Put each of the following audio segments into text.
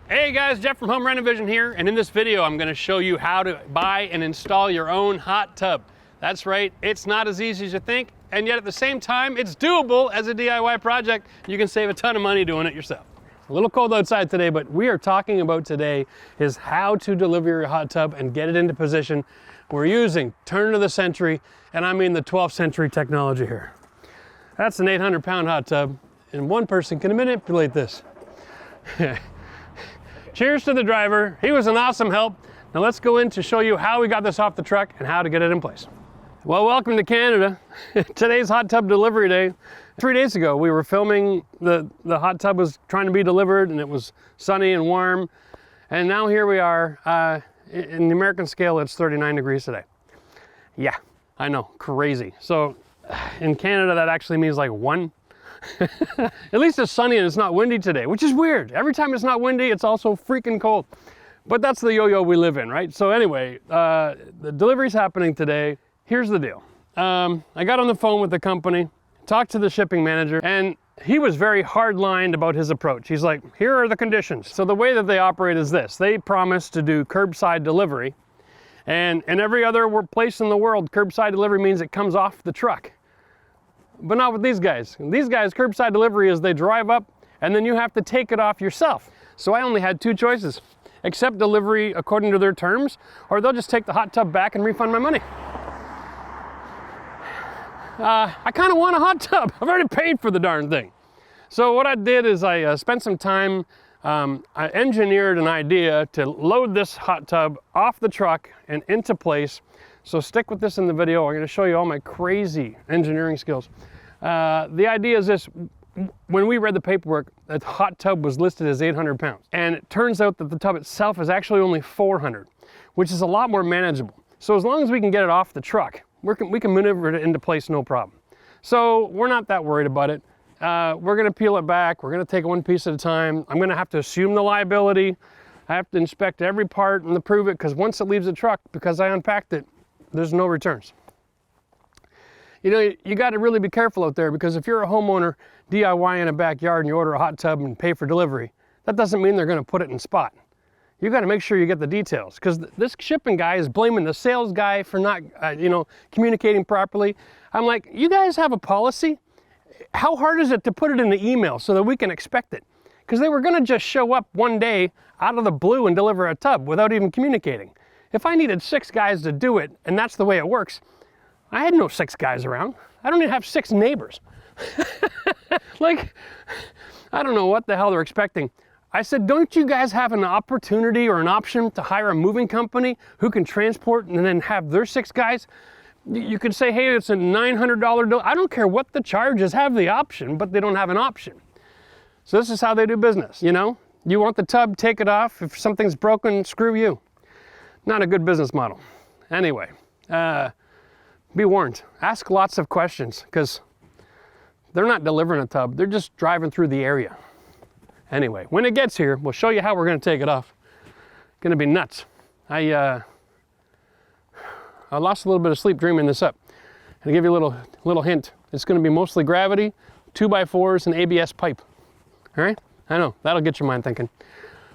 Hey guys, Jeff from RenoVision here, and in this video I'm going to show you how to buy and install your own hot tub. That's right, it's not as easy as you think, and yet at the same time it's doable as a DIY project. You can save a ton of money doing it yourself. It's a little cold outside today, but we are talking about today is how to deliver your hot tub and get it into position. We're using turn of the century, and I mean the 12th century technology here. That's an 800-pound hot tub, and one person can manipulate this. Cheers to the driver. He was an awesome help. Now let's go in to show you how we got this off the truck and how to get it in place. Well, welcome to Canada. Today's hot tub delivery day. 3 days ago, we were filming, the hot tub was trying to be delivered and it was sunny and warm. And now here we are. In the American scale, it's 39 degrees today. Yeah, I know, crazy. So in Canada, that actually means like 1. At least it's sunny and it's not windy today, which is weird. Every time it's not windy, it's also freaking cold. But that's the yo-yo we live in, right? So anyway, the delivery's happening today. Here's the deal. I got on the phone with the company, talked to the shipping manager, and he was very hard-lined about his approach. He's like, here are the conditions. So the way that they operate is this. They promise to do curbside delivery. And in every other place in the world, curbside delivery means it comes off the truck. But not with these guys. These guys, curbside delivery is they drive up and then you have to take it off yourself. So I only had 2 choices. Accept delivery according to their terms, or they'll just take the hot tub back and refund my money. I kind of want a hot tub. I've already paid for the darn thing. So what I did is I spent some time, I engineered an idea to load this hot tub off the truck and into place. So stick with this in the video. I'm going to show you all my crazy engineering skills. The idea is this. When we read the paperwork, the hot tub was listed as 800 pounds. And it turns out that the tub itself is actually only 400, which is a lot more manageable. So as long as we can get it off the truck, we can maneuver it into place no problem. So we're not that worried about it. We're going to peel it back. We're going to take it one piece at a time. I'm going to have to assume the liability. I have to inspect every part and approve it, because once it leaves the truck, because I unpacked it, there's no returns. You know, you got to really be careful out there, because if you're a homeowner DIY in a backyard and you order a hot tub and pay for delivery, that doesn't mean they're going to put it in spot. You got to make sure you get the details, because this shipping guy is blaming the sales guy for not, communicating properly. I'm like, you guys have a policy? How hard is it to put it in the email so that we can expect it? Because they were going to just show up one day out of the blue and deliver a tub without even communicating. If I needed 6 guys to do it, and that's the way it works, I had no 6 guys around. I don't even have 6 neighbors. Like, I don't know what the hell they're expecting. I said, don't you guys have an opportunity or an option to hire a moving company who can transport and then have their 6 guys? You could say, hey, it's a $900 bill. I don't care what the charge is, have the option, but they don't have an option. So this is how they do business, you know? You want the tub, take it off. If something's broken, screw you. Not a good business model. Anyway, be warned. Ask lots of questions, because they're not delivering a tub. They're just driving through the area. Anyway, when it gets here, we'll show you how we're going to take it off. It's going to be nuts. I lost a little bit of sleep dreaming this up. I'll give you a little hint. It's going to be mostly gravity, 2x4s, and ABS pipe. All right? I know, that'll get your mind thinking.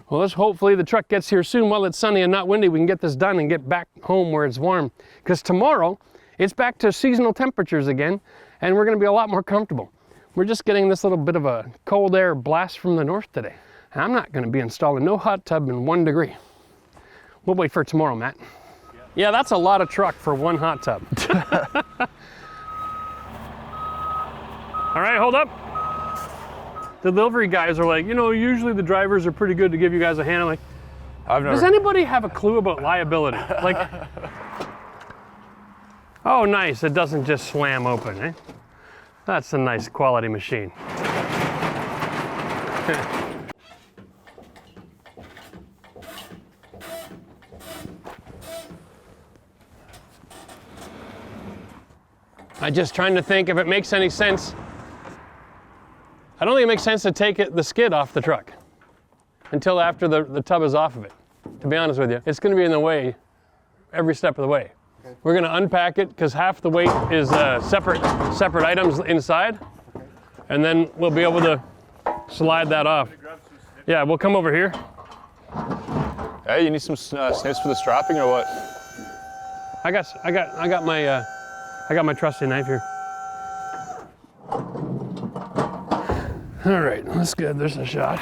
Well, hopefully the truck gets here soon while it's sunny and not windy. We can get this done and get back home where it's warm. Because tomorrow, it's back to seasonal temperatures again, and we're going to be a lot more comfortable. We're just getting this little bit of a cold air blast from the north today. And I'm not going to be installing no hot tub in 1 degree. We'll wait for tomorrow, Matt. Yeah, that's a lot of truck for 1 hot tub. All right, hold up. The delivery guys are like, usually the drivers are pretty good to give you guys a hand. I'm like, does anybody have a clue about liability? Like, oh, nice, it doesn't just slam open, eh? That's a nice quality machine. I'm just trying to think if it makes any sense. I don't think it makes sense to take the skid off the truck until after the tub is off of it, to be honest with you. It's going to be in the way every step of the way. Okay. We're going to unpack it, because half the weight is separate items inside, and then we'll be able to slide that off. Yeah, we'll come over here. Hey, you need some snips for the strapping or what? I got my trusty knife here. All right, that's good. There's a shot.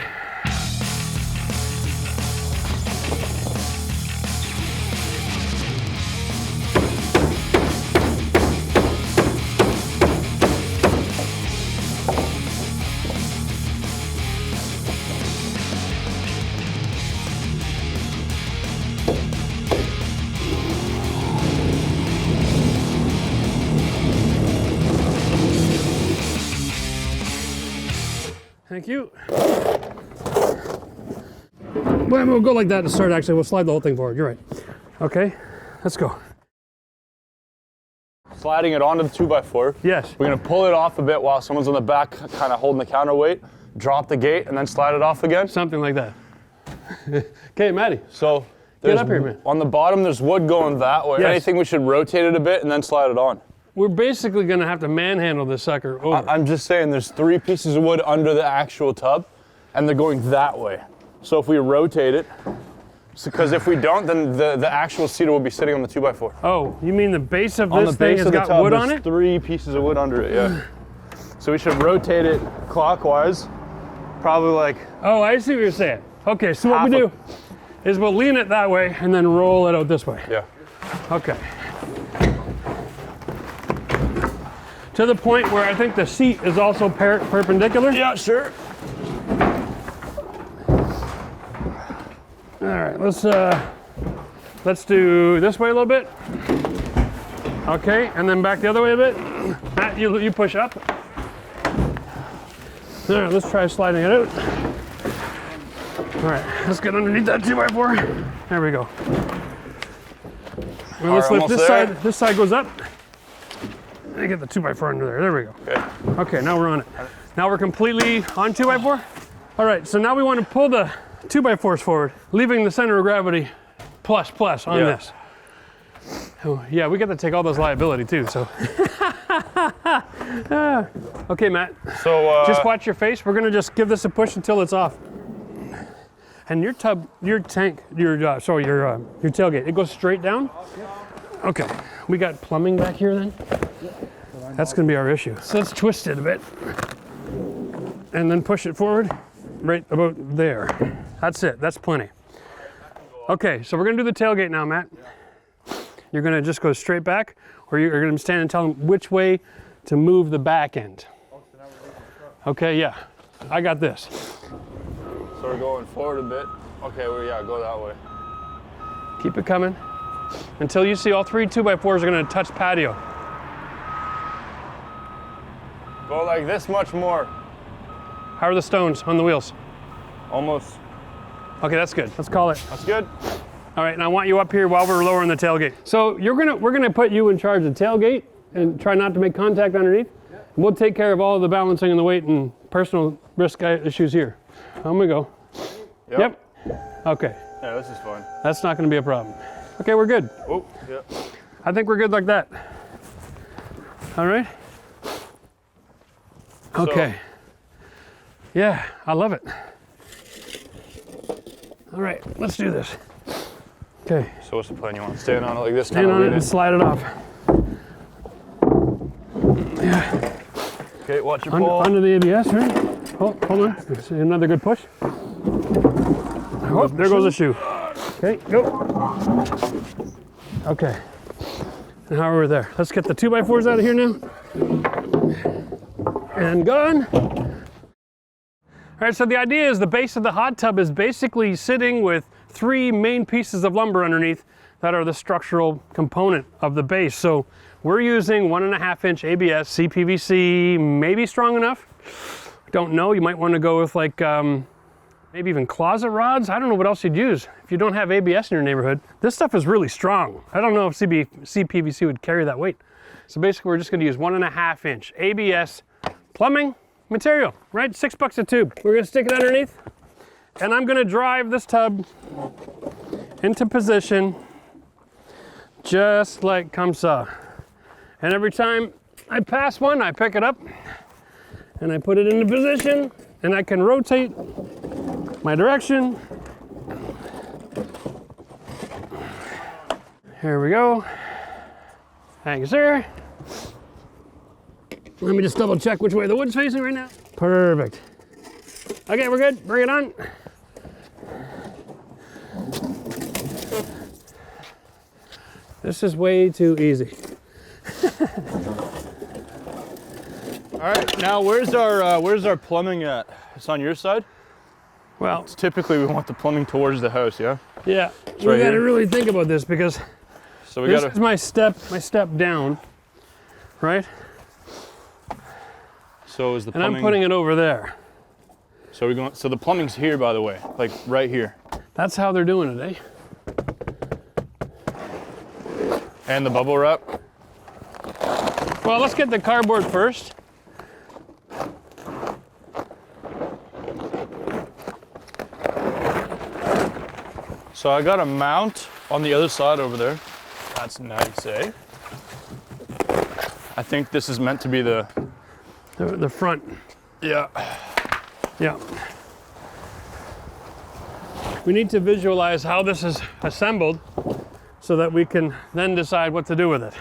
Thank you. Well, we'll go like that to start, actually. We'll slide the whole thing forward. You're right. Okay, let's go. Sliding it onto the 2x4. Yes. We're gonna pull it off a bit while someone's on the back kind of holding the counterweight, drop the gate, and then slide it off again. Something like that. Okay, Maddie. So Get up here, man. On the bottom, there's wood going that way. Yes. Anything we should rotate it a bit and then slide it on. We're basically gonna have to manhandle this sucker over. I'm just saying there's 3 pieces of wood under the actual tub and they're going that way. So if we rotate it, because if we don't, then the actual cedar will be sitting on the 2x4. Oh, you mean the base of On this the thing base has of the got tub, wood on there's it? 3 pieces of wood under it, yeah. So we should rotate it clockwise, probably like... Oh, I see what you're saying. Okay, so what we do is we'll lean it that way and then roll it out this way. Yeah. Okay. To the point where I think the seat is also perpendicular? Yeah, sure. All right, let's do this way a little bit. Okay, and then back the other way a bit. Matt, you push up. All right, let's try sliding it out. All right, let's get underneath that 2x4. There we go. Well, let's lift this side. This side goes up. And get the 2x4 under there. There we go. Okay. Okay, now we're on it. Now we're completely on 2x4. All right, so now we want to pull the 2x4s forward, leaving the center of gravity plus on this. Oh, yeah, we got to take all those liability too, so. Okay, Matt. So just watch your face. We're gonna just give this a push until it's off. And your tailgate, it goes straight down? Okay, we got plumbing back here then? That's gonna be our issue. So let's twist it a bit. And then push it forward, right about there. That's it, that's plenty. Okay, so we're gonna do the tailgate now, Matt. You're gonna just go straight back, or you're gonna stand and tell them which way to move the back end. Okay, yeah, I got this. So we're going forward a bit. Okay, well, yeah, go that way. Keep it coming until you see all 3 2x4s are gonna touch patio. Go like this much more. How are the stones on the wheels? Almost. Okay, that's good. Let's call it. That's good. All right, and I want you up here while we're lowering the tailgate. So we're gonna put you in charge of the tailgate and try not to make contact underneath. Yep. We'll take care of all of the balancing and the weight and personal risk issues here. On we go. Yep. Okay. Yeah, this is fun. That's not gonna be a problem. Okay, we're good. Oh, yeah. I think we're good like that. All right. Okay. Yeah, I love it. All right, let's do this. Okay. So what's the plan? You want to stand on it like this? Stand on it and slide it off. Yeah. Okay, watch your ball. Under the ABS, right? Oh, hold on. See, another good push. Oh, there goes the shoe. Okay, go. Okay. Now we're there. Let's get the 2x4s out of here now. And gone. All right, so the idea is the base of the hot tub is basically sitting with 3 main pieces of lumber underneath that are the structural component of the base. So we're using 1.5-inch ABS, CPVC, maybe strong enough. Don't know, you might want to go with like maybe even closet rods. I don't know what else you'd use if you don't have ABS in your neighborhood. This stuff is really strong. I don't know if CPVC would carry that weight. So basically we're just going to use 1.5-inch ABS plumbing material, right? $6 a tube. We're gonna stick it underneath, and I'm gonna drive this tub into position, just like comme ça. And every time I pass one, I pick it up, and I put it into position, and I can rotate my direction, There we go. Thanks, sir. Let me just double check which way the wood's facing right now. Perfect. Okay, we're good. Bring it on. This is way too easy. All right, now where's our plumbing at? It's on your side? Well, It's typically we want the plumbing towards the house, yeah? yeah, we right gotta here. really think about this because So we this gotta, is my step down, right? so is the And plumbing, I'm putting it over there. so we're going, so the plumbing's here, by the way, like right here. That's how they're doing it, eh? And the bubble wrap. Well, let's get the cardboard first. So I got a mount on the other side over there. That's nice, eh? I think this is meant to be the front. yeah. Yeah. We need to visualize how this is assembled so that we can then decide what to do with it.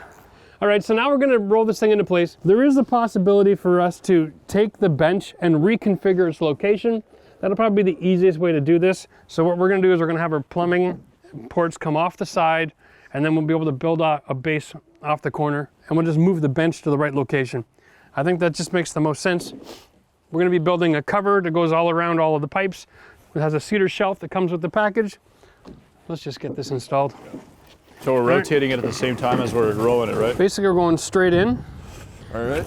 All right, so now we're gonna roll this thing into place. There is a possibility for us to take the bench and reconfigure its location. That'll probably be the easiest way to do this. So what we're gonna do is we're gonna have our plumbing ports come off the side, and then we'll be able to build a base off the corner, and we'll just move the bench to the right location. I think that just makes the most sense. We're gonna be building a cover that goes all around all of the pipes. It has a cedar shelf that comes with the package. Let's just get this installed. So we're rotating it at the same time as we're rolling it, right? Basically, we're going straight in. All right.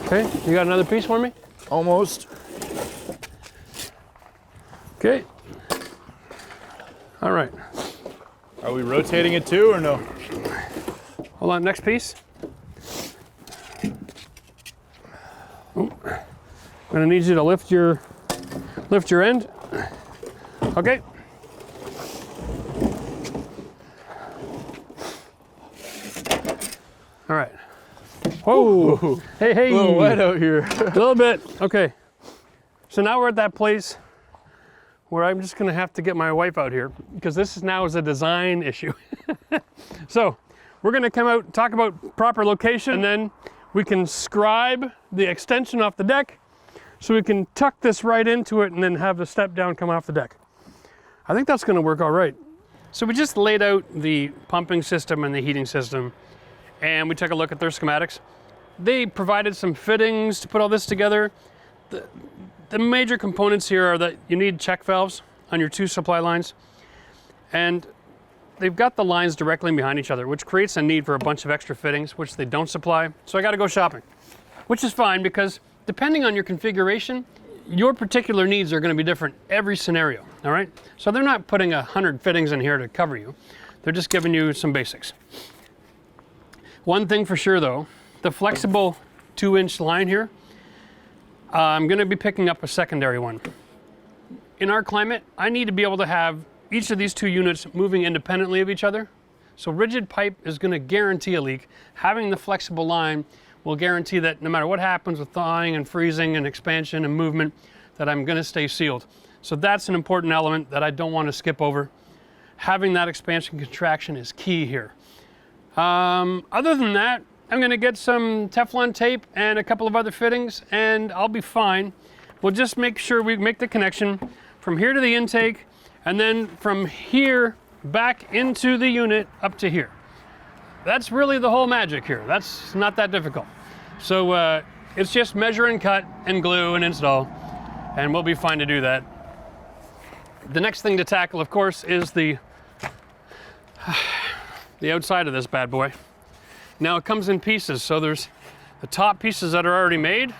Okay, you got another piece for me? Almost. Okay. All right. Are we rotating it too or no? Hold on, next piece. Ooh. I'm gonna need you to lift your end. Okay. All right. Whoa. Ooh, Hey, hey. a little wet out here. A little bit. Okay. So now we're at that place where I'm just gonna have to get my wife out here because this now is a design issue. So we're gonna come out, talk about proper location, and then we can scribe the extension off the deck so we can tuck this right into it and then have the step down come off the deck. I think that's gonna work all right. So we just laid out the pumping system and the heating system, and we took a look at their schematics. They provided some fittings to put all this together. The major components here are that you need check valves on your two supply lines, and they've got the lines directly behind each other, which creates a need for a bunch of extra fittings, which they don't supply. So I got to go shopping, which is fine because depending on your configuration, your particular needs are going to be different every scenario, all right? So they're not putting 100 fittings in here to cover you. They're just giving you some basics. One thing for sure though, the flexible 2-inch line here, I'm gonna be picking up a secondary one. In our climate, I need to be able to have each of these two units moving independently of each other. So rigid pipe is gonna guarantee a leak. Having the flexible line will guarantee that no matter what happens with thawing and freezing and expansion and movement, that I'm gonna stay sealed. So that's an important element that I don't wanna skip over. Having that expansion contraction is key here. Other than that, I'm gonna get some Teflon tape and a couple of other fittings and I'll be fine. We'll just make sure we make the connection from here to the intake and then from here back into the unit up to here. That's really the whole magic here. That's not that difficult. So it's just measure and cut and glue and install, and we'll be fine to do that. The next thing to tackle, of course, is the outside of this bad boy. Now it comes in pieces, so there's the top pieces that are already made,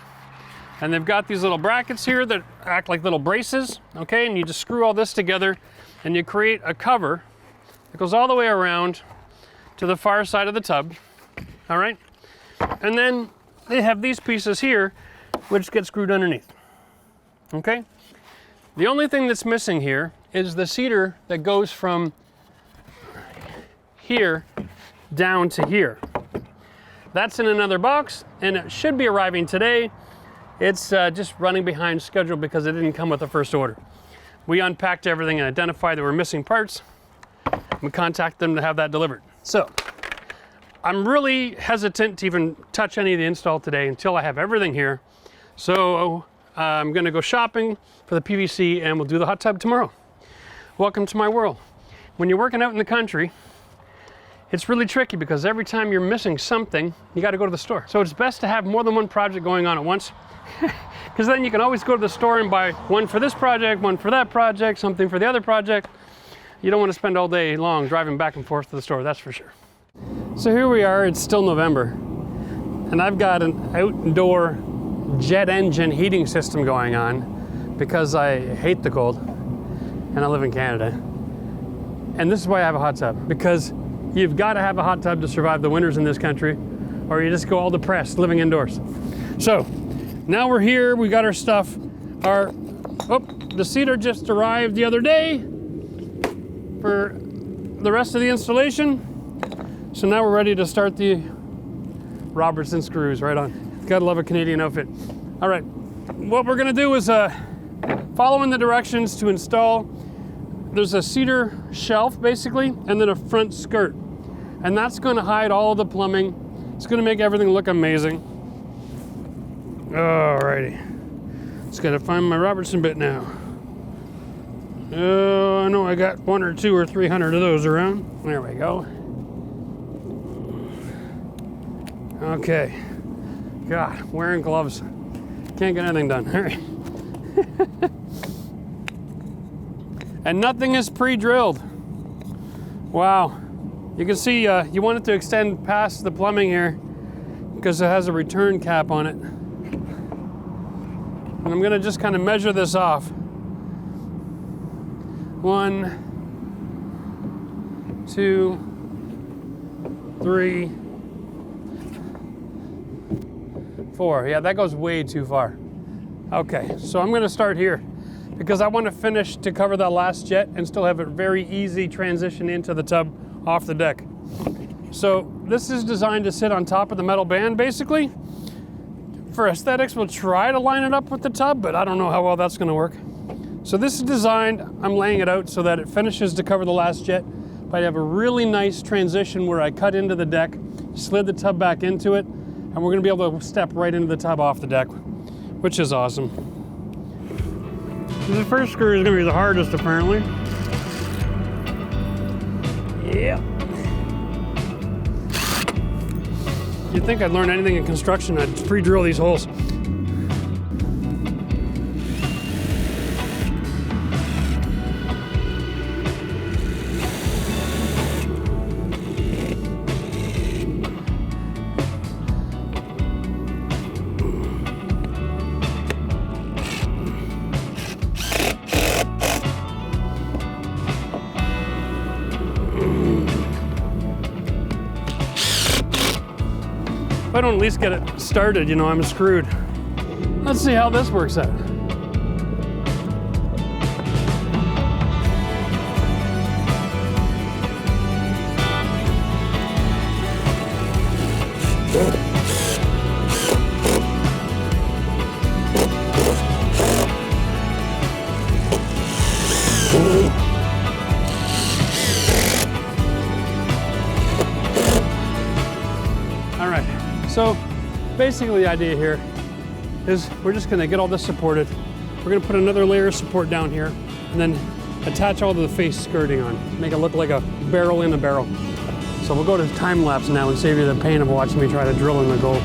and they've got these little brackets here that act like little braces, okay? And you just screw all this together and you create a cover that goes all the way around to the far side of the tub, all right? And then they have these pieces here which get screwed underneath, okay? The only thing that's missing here is the cedar that goes from here down to here. That's in another box and it should be arriving today. It's just running behind schedule because it didn't come with the first order. We unpacked everything and identified there were missing parts. We contacted them to have that delivered. So I'm really hesitant to even touch any of the install today until I have everything here. So I'm gonna go shopping for the PVC and we'll do the hot tub tomorrow. Welcome to my world. When you're working out in the country, it's really tricky because every time you're missing something, you got to go to the store. So it's best to have more than one project going on at once, because then you can always go to the store and buy one for this project, one for that project, something for the other project. You don't want to spend all day long driving back and forth to the store, that's for sure. So here we are, it's still November, and I've got an outdoor jet engine heating system going on because I hate the cold and I live in Canada. And this is why I have a hot tub, because you've got to have a hot tub to survive the winters in this country, or you just go all depressed living indoors. So now we're here, we got our stuff. The cedar just arrived the other day for the rest of the installation. So now we're ready to start the Robertson screws right on. Gotta love a Canadian outfit. All right, what we're gonna do is following the directions to install. There's a cedar shelf basically, and then a front skirt. And that's gonna hide all of the plumbing. It's gonna make everything look amazing. Alrighty. Just gotta find my Robertson bit now. Oh, I know I got 100 or 200 or 300 of those around. There we go. Okay. God, wearing gloves. Can't get anything done. All right. And nothing is pre-drilled. Wow. You can see you want it to extend past the plumbing here because it has a return cap on it. And I'm gonna just kind of measure this off. 1, 2, 3, 4. Yeah, that goes way too far. Okay, so I'm gonna start here because I want to finish to cover that last jet and still have a very easy transition into the tub off the deck. So this is designed to sit on top of the metal band basically. For aesthetics, we'll try to line it up with the tub, but I don't know how well that's gonna work. So this is designed, I'm laying it out so that it finishes to cover the last jet, but I have a really nice transition where I cut into the deck, slid the tub back into it, and we're gonna be able to step right into the tub off the deck, which is awesome. The first screw is gonna be the hardest apparently. Yeah. You'd think I'd learn anything in construction, I'd pre-drill these holes. If I don't at least get it started, you know, I'm screwed. Let's see how this works out. So basically the idea here is we're just gonna get all this supported. We're gonna put another layer of support down here and then attach all of the face skirting on. Make it look like a barrel in a barrel. So we'll go to time lapse now and save you the pain of watching me try to drill in the gold.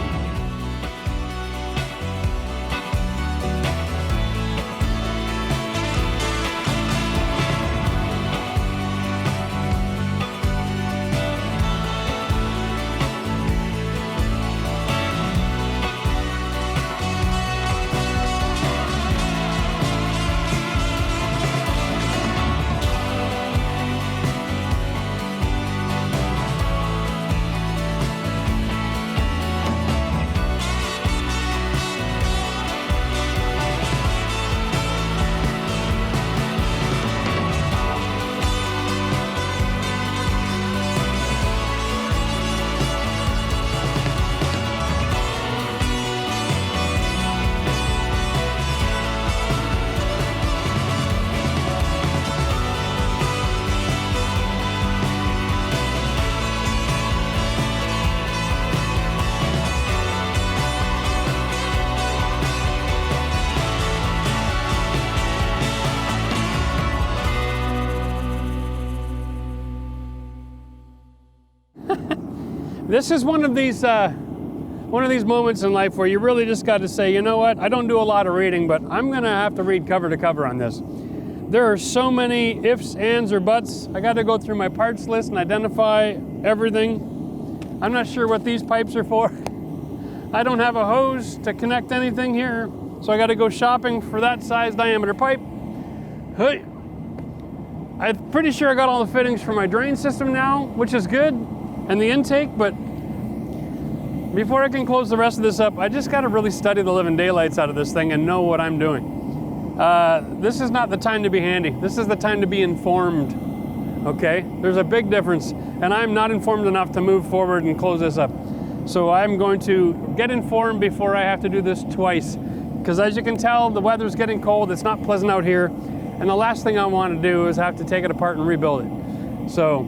This is one of these moments in life where you really just got to say, you know what, I don't do a lot of reading, but I'm gonna have to read cover to cover on this. There are so many ifs, ands, or buts. I got to go through my parts list and identify everything. I'm not sure what these pipes are for. I don't have a hose to connect anything here, so I got to go shopping for that size diameter pipe. Hey. I'm pretty sure I got all the fittings for my drain system now, which is good, and the intake, but before I can close the rest of this up, I just got to really study the living daylights out of this thing and know what I'm doing. This is not the time to be handy. This is the time to be informed, okay? There's a big difference, and I'm not informed enough to move forward and close this up. So I'm going to get informed before I have to do this twice, because as you can tell, the weather's getting cold, it's not pleasant out here, and the last thing I want to do is have to take it apart and rebuild it. So,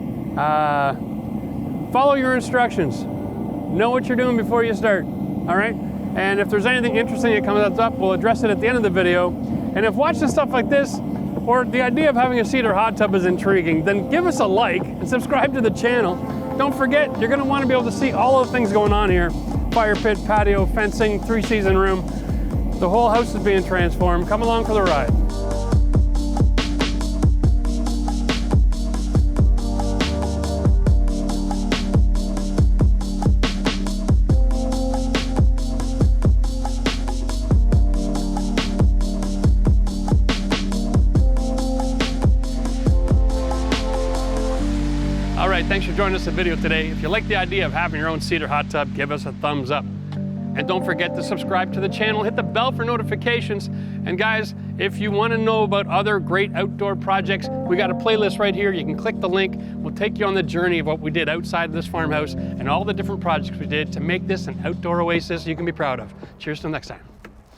follow your instructions. Know what you're doing before you start, all right? And if there's anything interesting that comes up, we'll address it at the end of the video. And if watching stuff like this, or the idea of having a cedar hot tub is intriguing, then give us a like and subscribe to the channel. Don't forget, you're gonna wanna be able to see all of the things going on here. Fire pit, patio, fencing, 3-season room. The whole house is being transformed. Come along for the ride. All right, thanks for joining us in the video today. If you like the idea of having your own cedar hot tub, give us a thumbs up. And don't forget to subscribe to the channel, hit the bell for notifications. And guys, if you want to know about other great outdoor projects, we got a playlist right here. You can click the link. We'll take you on the journey of what we did outside of this farmhouse and all the different projects we did to make this an outdoor oasis you can be proud of. Cheers till next time.